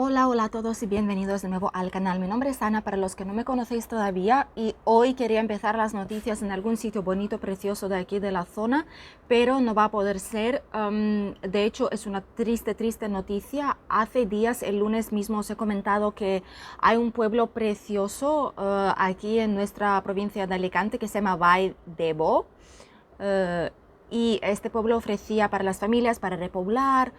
Hola, hola a todos y bienvenidos de nuevo al canal. Mi nombre es Ana, para los que no me conocéis todavía, y hoy quería empezar las noticias en algún sitio bonito, precioso de aquí de la zona, pero no va a poder ser. De hecho, es una triste noticia. Hace días, el lunes mismo, os he comentado que hay un pueblo precioso aquí en nuestra provincia de Alicante que se llama Vall d'Ebo. Y este pueblo ofrecía para las familias, para repoblar.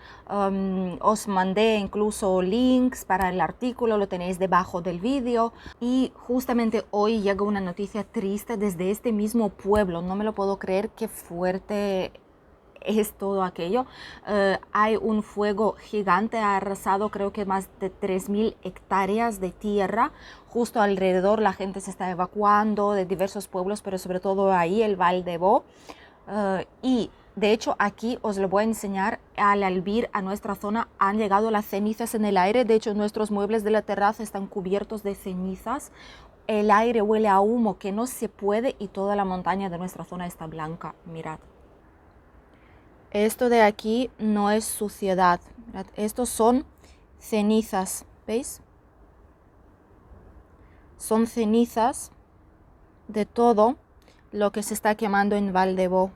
Os mandé incluso links para el artículo, lo tenéis debajo del vídeo. Y justamente hoy llega una noticia triste desde este mismo pueblo. No me lo puedo creer, qué fuerte es todo aquello. Hay un fuego gigante, ha arrasado creo que más de 3000 hectáreas de tierra. Justo alrededor la gente se está evacuando de diversos pueblos, pero sobre todo ahí el Vall d'Ebo. Y de hecho aquí os lo voy a enseñar. Al albir a nuestra zona han llegado las cenizas en el aire. De hecho, nuestros muebles de la terraza están cubiertos de cenizas. El aire huele a humo que no se puede, y toda la montaña de nuestra zona está blanca. Mirad, esto de aquí no es suciedad. Mirad, estos son cenizas, ¿veis? Son cenizas de todo lo que se está quemando en Vall d'Ebo.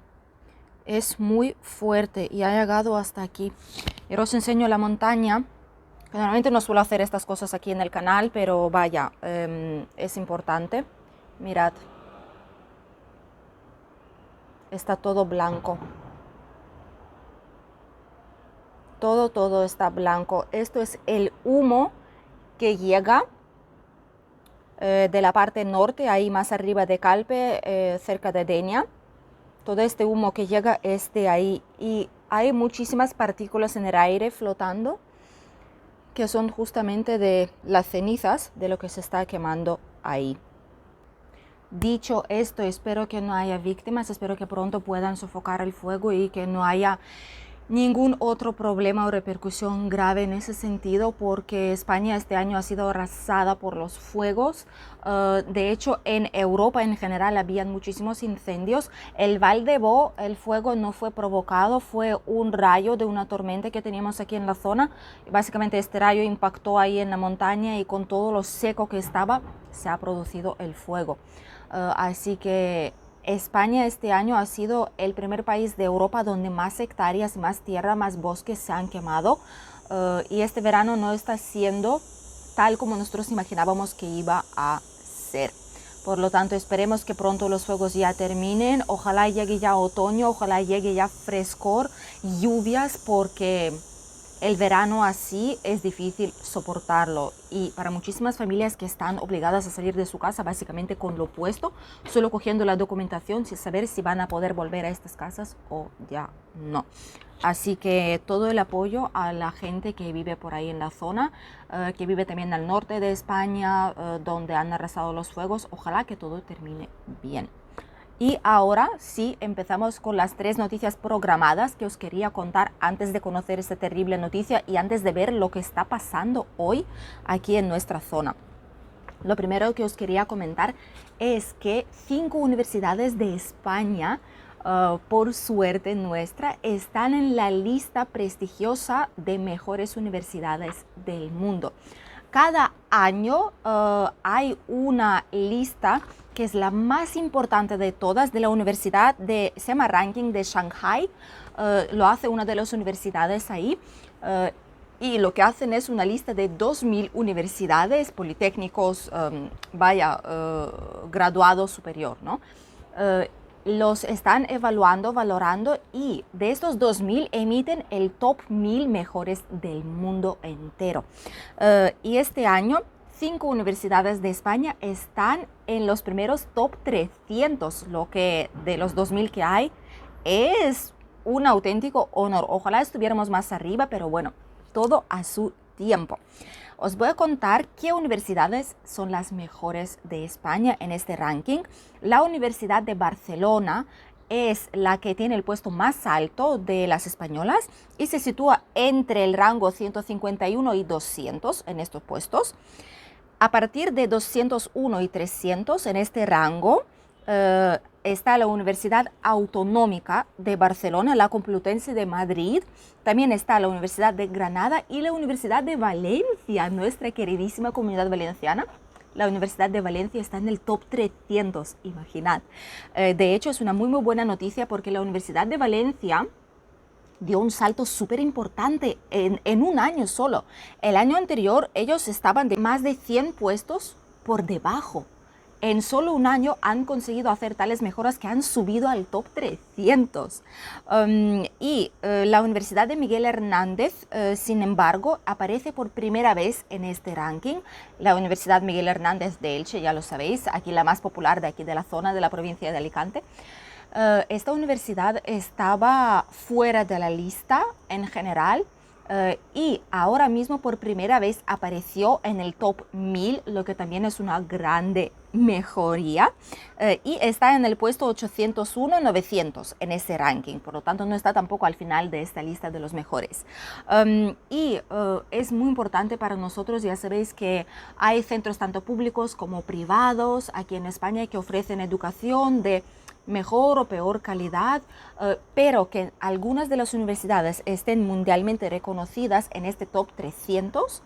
Es muy fuerte y ha llegado hasta aquí. Y ahora os enseño la montaña. Normalmente no suelo hacer estas cosas aquí en el canal, pero vaya, es importante. Mirad, está todo blanco. Todo está blanco. Esto es el humo que llega de la parte norte, ahí más arriba de Calpe, cerca de Denia. Todo este humo que llega es de ahí, y hay muchísimas partículas en el aire flotando que son justamente de las cenizas de lo que se está quemando ahí. Dicho esto, espero que no haya víctimas, espero que pronto puedan sofocar el fuego y que no haya ningún otro problema o repercusión grave en ese sentido, porque España este año ha sido arrasada por los fuegos. De hecho, en Europa en general habían muchísimos incendios. El Vall d'Ebo, el fuego no fue provocado, fue un rayo de una tormenta que teníamos aquí en la zona. Básicamente este rayo impactó ahí en la montaña, y con todo lo seco que estaba, se ha producido el fuego. Así que España este año ha sido el primer país de Europa donde más hectáreas, más tierra, más bosques se han quemado. Y este verano no está siendo tal como nosotros imaginábamos que iba a ser. Por lo tanto, esperemos que pronto los fuegos ya terminen. Ojalá llegue ya otoño, ojalá llegue ya frescor, lluvias, porque el verano así es difícil soportarlo, y para muchísimas familias que están obligadas a salir de su casa básicamente con lo puesto, solo cogiendo la documentación sin saber si van a poder volver a estas casas o ya no. Así que todo el apoyo a la gente que vive por ahí en la zona, que vive también al norte de España, donde han arrasado los fuegos. Ojalá que todo termine bien. Y ahora sí, empezamos con las 3 noticias programadas que os quería contar antes de conocer esta terrible noticia y antes de ver lo que está pasando hoy aquí en nuestra zona. Lo primero que os quería comentar es que 5 universidades de España, por suerte nuestra, están en la lista prestigiosa de mejores universidades del mundo. Cada año hay una lista que es la más importante de todas, de la universidad se llama Ranking de Shanghai. Lo hace una de las universidades ahí. Y lo que hacen es una lista de 2000 universidades, politécnicos, graduado superior, ¿no? Los están evaluando, valorando, y de estos 2000 emiten el top 1000 mejores del mundo entero. Y este año 5 universidades de España están en los primeros top 300, lo que de los 2000 que hay es un auténtico honor. Ojalá estuviéramos más arriba, pero bueno, todo a su tiempo. Os voy a contar qué universidades son las mejores de España en este ranking. La Universidad de Barcelona es la que tiene el puesto más alto de las españolas y se sitúa entre el rango 151 y 200 en estos puestos. A partir de 201 y 300 en este rango está la Universidad Autonómica de Barcelona, la Complutense de Madrid, también está la Universidad de Granada y la Universidad de Valencia, nuestra queridísima comunidad valenciana. La Universidad de Valencia está en el top 300, imaginad. De hecho, es una muy buena noticia porque la Universidad de Valencia dio un salto súper importante en un año solo. El año anterior ellos estaban de más de 100 puestos por debajo. En solo un año han conseguido hacer tales mejoras que han subido al top 300. La Universidad de Miguel Hernández, sin embargo, aparece por primera vez en este ranking. La Universidad Miguel Hernández de Elche, ya lo sabéis, aquí la más popular de aquí de la zona de la provincia de Alicante. Esta universidad estaba fuera de la lista en general y ahora mismo por primera vez apareció en el top 1000, lo que también es una grande mejoría, y está en el puesto 801-900 en ese ranking, por lo tanto no está tampoco al final de esta lista de los mejores. Es muy importante para nosotros, ya sabéis que hay centros tanto públicos como privados aquí en España que ofrecen educación de mejor o peor calidad, pero que algunas de las universidades estén mundialmente reconocidas en este top 300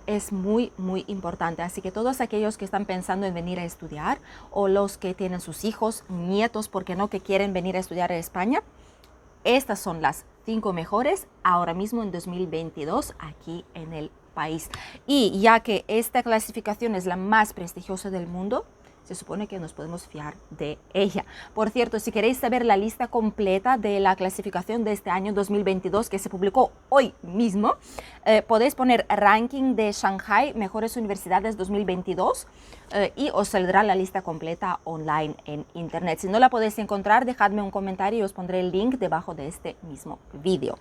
es muy importante. Así que todos aquellos que están pensando en venir a estudiar o los que tienen sus hijos, nietos, ¿por qué no?, que quieren venir a estudiar a España, estas son las 5 mejores ahora mismo en 2022 aquí en el país. Y ya que esta clasificación es la más prestigiosa del mundo, se supone que nos podemos fiar de ella. Por cierto, si queréis saber la lista completa de la clasificación de este año 2022 que se publicó hoy mismo, podéis poner ranking de Shanghai mejores universidades 2022 y os saldrá la lista completa online en internet. Si no la podéis encontrar, dejadme un comentario y os pondré el link debajo de este mismo vídeo.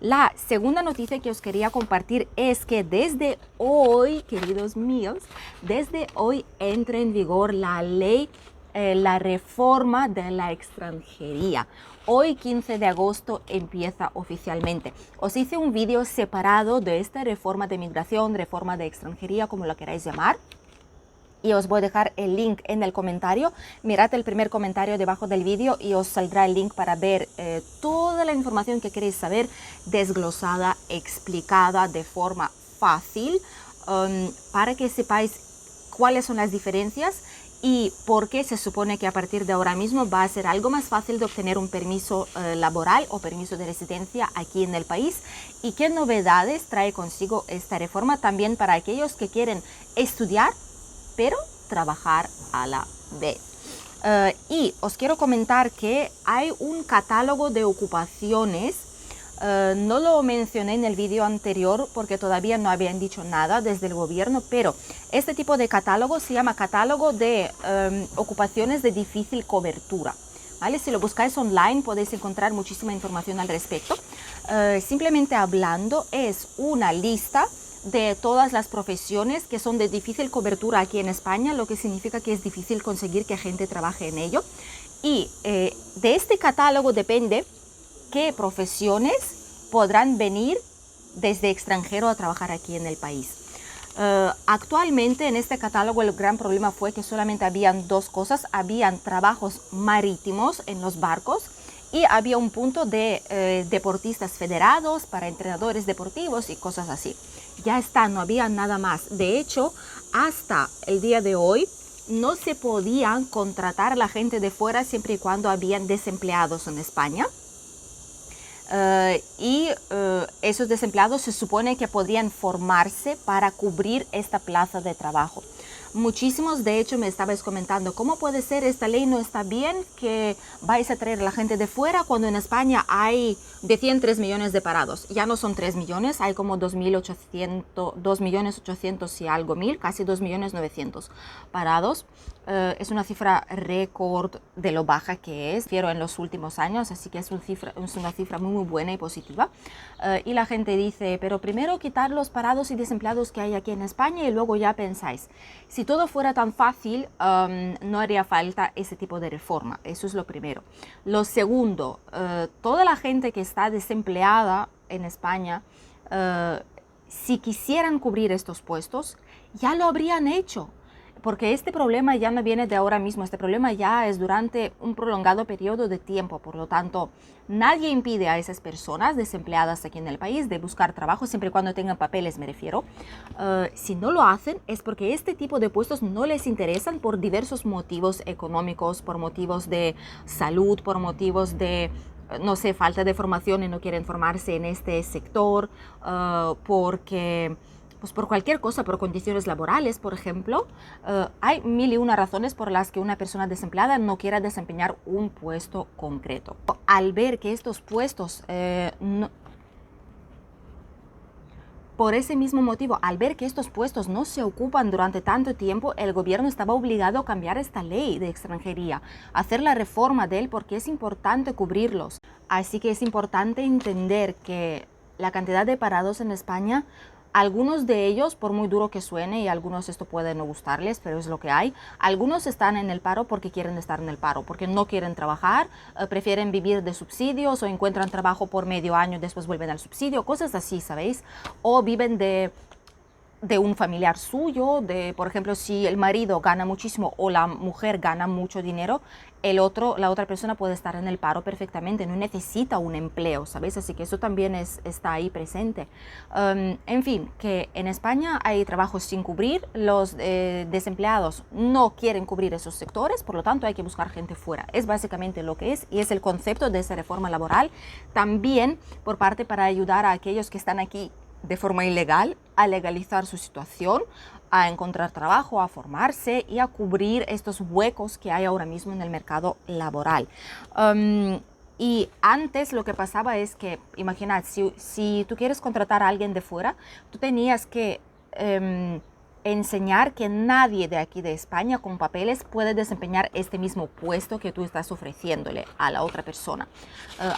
La segunda noticia que os quería compartir es que desde hoy, queridos míos, desde hoy entra en vigor la ley, la reforma de la extranjería. Hoy 15 de agosto empieza oficialmente. Os hice un vídeo separado de esta reforma de migración, reforma de extranjería, como lo queráis llamar. Y os voy a dejar el link en el comentario. Mirad el primer comentario debajo del vídeo y os saldrá el link para ver toda la información que queréis saber, desglosada, explicada de forma fácil, para que sepáis cuáles son las diferencias y por qué se supone que a partir de ahora mismo va a ser algo más fácil de obtener un permiso laboral o permiso de residencia aquí en el país, y qué novedades trae consigo esta reforma también para aquellos que quieren estudiar pero trabajar a la vez. Y os quiero comentar que hay un catálogo de ocupaciones. No lo mencioné en el vídeo anterior porque todavía no habían dicho nada desde el gobierno, pero este tipo de catálogo se llama catálogo de ocupaciones de difícil cobertura. ¿Vale? Si lo buscáis online podéis encontrar muchísima información al respecto. Simplemente hablando, es una lista de todas las profesiones que son de difícil cobertura aquí en España, lo que significa que es difícil conseguir que gente trabaje en ello. Y de este catálogo depende qué profesiones podrán venir desde extranjero a trabajar aquí en el país. Actualmente en este catálogo el gran problema fue que solamente habían dos cosas. Habían trabajos marítimos en los barcos y había un punto de deportistas federados para entrenadores deportivos y cosas así. Ya está, no había nada más. De hecho, hasta el día de hoy no se podían contratar a la gente de fuera siempre y cuando habían desempleados en España. Esos desempleados se supone que podrían formarse para cubrir esta plaza de trabajo. Muchísimos, de hecho, me estabais comentando, ¿cómo puede ser? Esta ley no está bien, que vais a traer a la gente de fuera cuando en España hay, decían 3 millones de parados. Ya no son 3 millones, hay como 2.800.000 y algo mil, casi 2.900.000 parados. Es una cifra récord de lo baja que es, en los últimos años, así que es una cifra muy buena y positiva. Y la gente dice, pero primero quitar los parados y desempleados que hay aquí en España y luego ya pensáis. Si todo fuera tan fácil, no haría falta ese tipo de reforma. Eso es lo primero. Lo segundo, toda la gente que está desempleada en España, si quisieran cubrir estos puestos, ya lo habrían hecho. porque este problema ya no viene de ahora mismo, este problema ya es durante un prolongado periodo de tiempo. Por lo tanto, nadie impide a esas personas desempleadas aquí en el país de buscar trabajo, siempre y cuando tengan papeles, me refiero. Si no lo hacen es porque este tipo de puestos no les interesan por diversos motivos económicos, por motivos de salud, por motivos de, no sé, falta de formación y no quieren formarse en este sector, porque pues por cualquier cosa, por condiciones laborales, por ejemplo. Hay mil y una razones por las que una persona desempleada no quiera desempeñar un puesto concreto. Al ver que estos puestos por ese mismo motivo, al ver que estos puestos no se ocupan durante tanto tiempo, el gobierno estaba obligado a cambiar esta ley de extranjería, hacer la reforma de él, porque es importante cubrirlos. Así que es importante entender que la cantidad de parados en España, algunos de ellos, por muy duro que suene, y a algunos esto puede no gustarles, pero es lo que hay, algunos están en el paro porque quieren estar en el paro, porque no quieren trabajar, prefieren vivir de subsidios o encuentran trabajo por medio año y después vuelven al subsidio, cosas así, ¿sabéis? O viven de un familiar suyo, por ejemplo, si el marido gana muchísimo o la mujer gana mucho dinero, la otra persona puede estar en el paro perfectamente, no necesita un empleo, ¿sabes? Así que eso también está ahí presente. En fin, que en España hay trabajos sin cubrir, los desempleados no quieren cubrir esos sectores, por lo tanto hay que buscar gente fuera. Es básicamente lo que es y es el concepto de esa reforma laboral, también por parte para ayudar a aquellos que están aquí de forma ilegal a legalizar su situación, a encontrar trabajo, a formarse y a cubrir estos huecos que hay ahora mismo en el mercado laboral. Y antes lo que pasaba es que, imaginad, si tú quieres contratar a alguien de fuera, tú tenías que enseñar que nadie de aquí de España con papeles puede desempeñar este mismo puesto que tú estás ofreciéndole a la otra persona.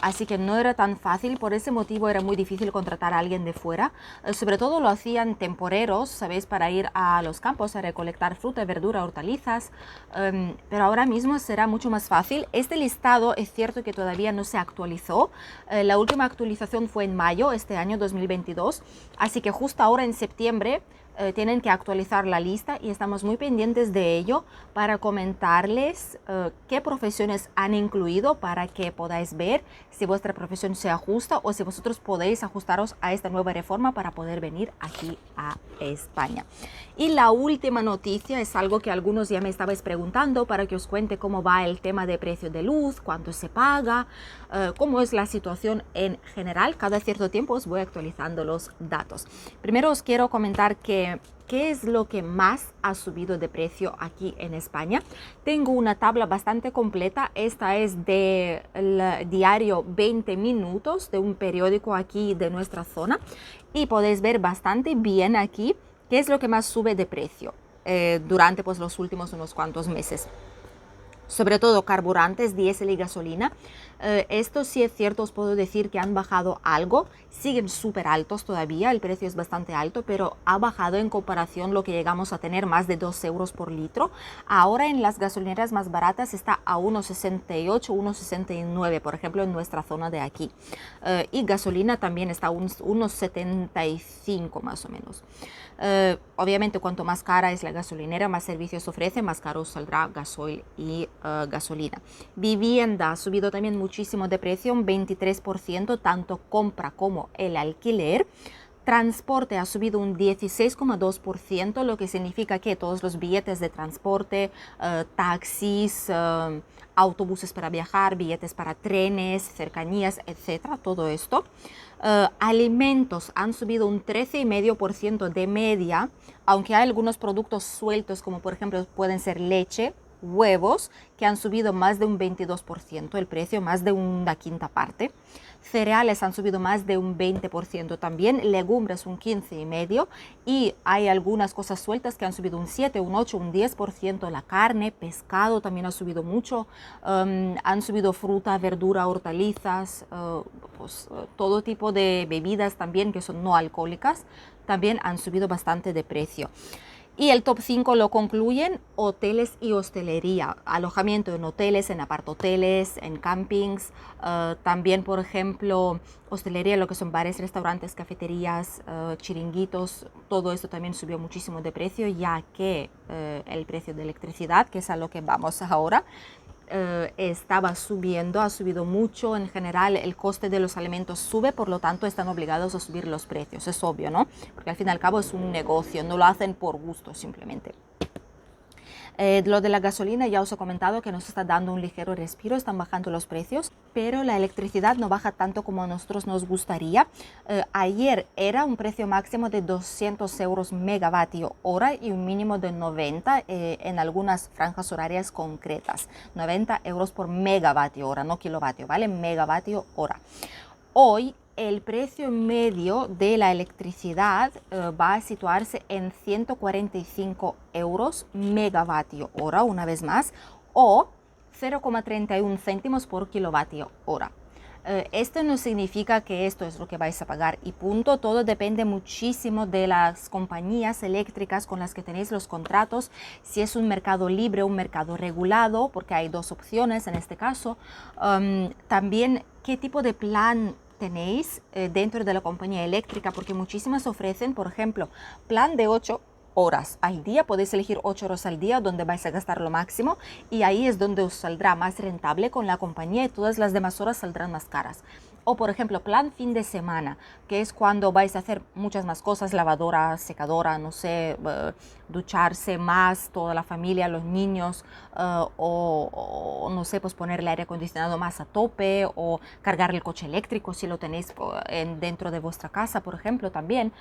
Así que no era tan fácil, por ese motivo era muy difícil contratar a alguien de fuera. Sobre todo lo hacían temporeros, ¿sabéis? Para ir a los campos a recolectar fruta, verdura, hortalizas. Pero ahora mismo será mucho más fácil. Este listado es cierto que todavía no se actualizó. La última actualización fue en mayo, este año 2022. Así que justo ahora en septiembre tienen que actualizar la lista y estamos muy pendientes de ello para comentarles qué profesiones han incluido para que podáis ver si vuestra profesión se ajusta o si vosotros podéis ajustaros a esta nueva reforma para poder venir aquí a España. Y la última noticia es algo que algunos ya me estabais preguntando para que os cuente cómo va el tema de precio de luz, cuánto se paga, cómo es la situación en general. Cada cierto tiempo os voy actualizando los datos. Primero os quiero comentar qué es lo que más ha subido de precio aquí en España. Tengo una tabla bastante completa. Esta es del diario 20 Minutos, de un periódico aquí de nuestra zona. Y podéis ver bastante bien aquí qué es lo que más sube de precio durante pues, los últimos unos cuantos meses. Sobre todo carburantes, diésel y gasolina. Esto sí es cierto, os puedo decir que han bajado algo, siguen súper altos todavía, el precio es bastante alto, pero ha bajado en comparación lo que llegamos a tener más de 2 euros por litro. Ahora en las gasolineras más baratas está a 1,68, 1,69, por ejemplo, en nuestra zona de aquí. Y gasolina también está a unos 1,75 más o menos. Obviamente, cuanto más cara es la gasolinera, más servicios ofrece, más caro saldrá gasoil y gasolina. Vivienda ha subido también muchísimo de precio, un 23%, tanto compra como el alquiler. Transporte ha subido un 16,2%, lo que significa que todos los billetes de transporte, taxis, autobuses para viajar, billetes para trenes, cercanías, etcétera, todo esto. Alimentos han subido un 13,5% de media, aunque hay algunos productos sueltos como por ejemplo pueden ser leche, huevos, que han subido más de un 22% el precio, más de una quinta parte. Cereales han subido más de un 20% también, legumbres un 15,5% y hay algunas cosas sueltas que han subido un 7, un 8, un 10%. La carne, pescado también ha subido mucho, han subido fruta, verdura, hortalizas, todo tipo de bebidas también que son no alcohólicas, también han subido bastante de precio. Y el top 5 lo concluyen hoteles y hostelería, alojamiento en hoteles, en apartoteles, en campings, también por ejemplo hostelería, lo que son bares, restaurantes, cafeterías, chiringuitos, todo esto también subió muchísimo de precio, ya que el precio de electricidad, que es a lo que vamos ahora, estaba subiendo, ha subido mucho. En general el coste de los alimentos sube, por lo tanto están obligados a subir los precios, es obvio, ¿no? Porque al fin y al cabo es un negocio, no lo hacen por gusto simplemente. Lo de la gasolina ya os he comentado que nos está dando un ligero respiro, están bajando los precios, pero la electricidad no baja tanto como a nosotros nos gustaría. Ayer era un precio máximo de 200 euros megavatio hora y un mínimo de 90 en algunas franjas horarias concretas. 90 euros por megavatio hora, no kilovatio, ¿vale? Megavatio hora. Hoy el precio medio de la electricidad va a situarse en 145 euros megavatio hora, una vez más, o 0,31 céntimos por kilovatio hora. Esto no significa que esto es lo que vais a pagar y punto. Todo depende muchísimo de las compañías eléctricas con las que tenéis los contratos, si es un mercado libre o un mercado regulado, porque hay dos opciones en este caso. También qué tipo de plan tenéis dentro de la compañía eléctrica, porque muchísimas ofrecen, por ejemplo, plan de 8 horas al día, podéis elegir 8 horas al día donde vais a gastar lo máximo y ahí es donde os saldrá más rentable con la compañía y todas las demás horas saldrán más caras. O por ejemplo, plan fin de semana, que es cuando vais a hacer muchas más cosas, lavadora, secadora, no sé, ducharse más, toda la familia, los niños, o no sé, pues poner el aire acondicionado más a tope o cargar el coche eléctrico si lo tenéis dentro de vuestra casa, por ejemplo, también.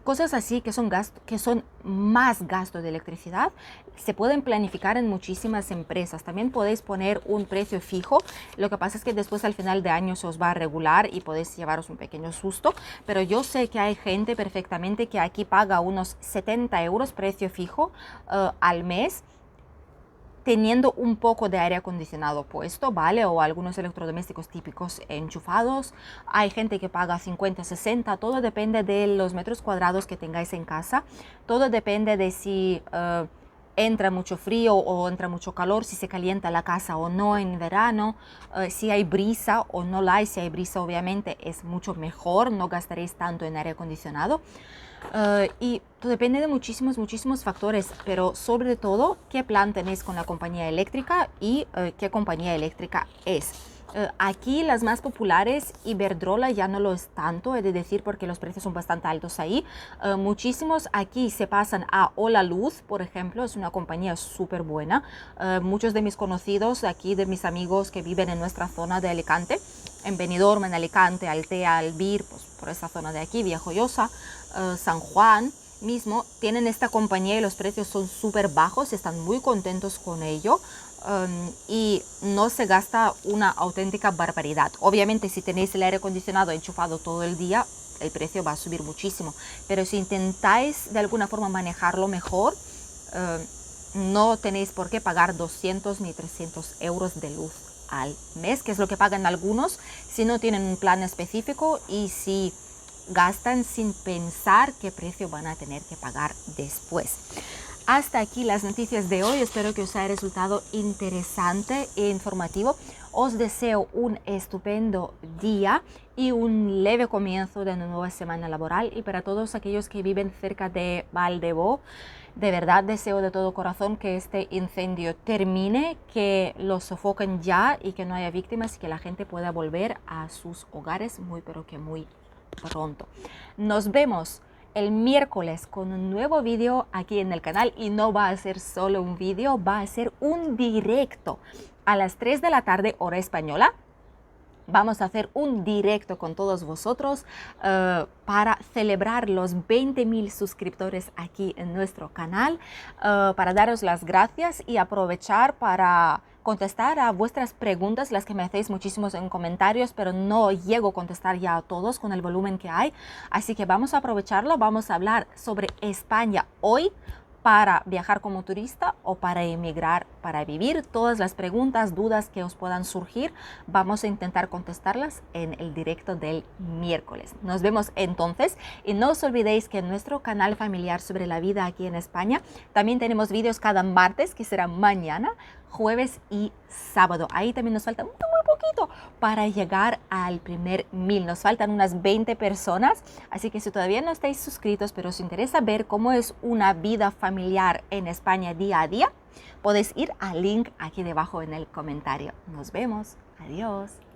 Cosas así que son más gasto de electricidad, se pueden planificar en muchísimas empresas. También podéis poner un precio fijo, lo que pasa es que después al final de año se os va a regular y podéis llevaros un pequeño susto, pero yo sé que hay gente perfectamente que aquí paga unos 70 euros precio fijo al mes, teniendo un poco de aire acondicionado puesto, ¿vale? O algunos electrodomésticos típicos enchufados. Hay gente que paga 50, 60, todo depende de los metros cuadrados que tengáis en casa, todo depende de si entra mucho frío o entra mucho calor, si se calienta la casa o no en verano, si hay brisa o no la hay. Si hay brisa obviamente es mucho mejor, no gastaréis tanto en aire acondicionado. Y depende de muchísimos factores, pero sobre todo qué plan tenéis con la compañía eléctrica y qué compañía eléctrica es. Aquí las más populares, Iberdrola ya no lo es tanto, he de decir, porque los precios son bastante altos ahí. Muchísimos aquí se pasan a Hola Luz, por ejemplo, es una compañía súper buena. Muchos de mis conocidos aquí, de mis amigos que viven en nuestra zona de Alicante, en Benidorm, en Alicante, Altea, Albir, pues por esa zona de aquí, Villajoyosa, San Juan mismo, tienen esta compañía y los precios son súper bajos, están muy contentos con ello. Y no se gasta una auténtica barbaridad. Obviamente si tenéis el aire acondicionado enchufado todo el día, el precio va a subir muchísimo, pero si intentáis de alguna forma manejarlo mejor, no tenéis por qué pagar 200 ni 300 euros de luz al mes, que es lo que pagan algunos si no tienen un plan específico y si gastan sin pensar qué precio van a tener que pagar después. Hasta aquí las noticias de hoy, espero que os haya resultado interesante e informativo. Os deseo un estupendo día y un leve comienzo de una nueva semana laboral. Y para todos aquellos que viven cerca de Valdebó, de verdad deseo de todo corazón que este incendio termine, que lo sofoquen ya y que no haya víctimas y que la gente pueda volver a sus hogares muy pero que muy pronto. Nos vemos el miércoles con un nuevo vídeo aquí en el canal y no va a ser solo un vídeo, va a ser un directo a las 3 de la tarde hora española. Vamos a hacer un directo con todos vosotros para celebrar los 20.000 suscriptores aquí en nuestro canal, para daros las gracias y aprovechar para contestar a vuestras preguntas, las que me hacéis muchísimos en comentarios, pero no llego a contestar ya a todos con el volumen que hay. Así que vamos a aprovecharlo, vamos a hablar sobre España hoy, para viajar como turista o para emigrar, para vivir. Todas las preguntas, dudas que os puedan surgir, vamos a intentar contestarlas en el directo del miércoles. Nos vemos entonces y no os olvidéis que en nuestro canal familiar sobre la vida aquí en España también tenemos vídeos cada martes, que será mañana, jueves y sábado. Ahí también nos falta muy poquito para llegar al primer 1000. Nos faltan unas 20 personas, así que si todavía no estáis suscritos, pero os interesa ver cómo es una vida familiar en España día a día, podéis ir al link aquí debajo en el comentario. Nos vemos. Adiós.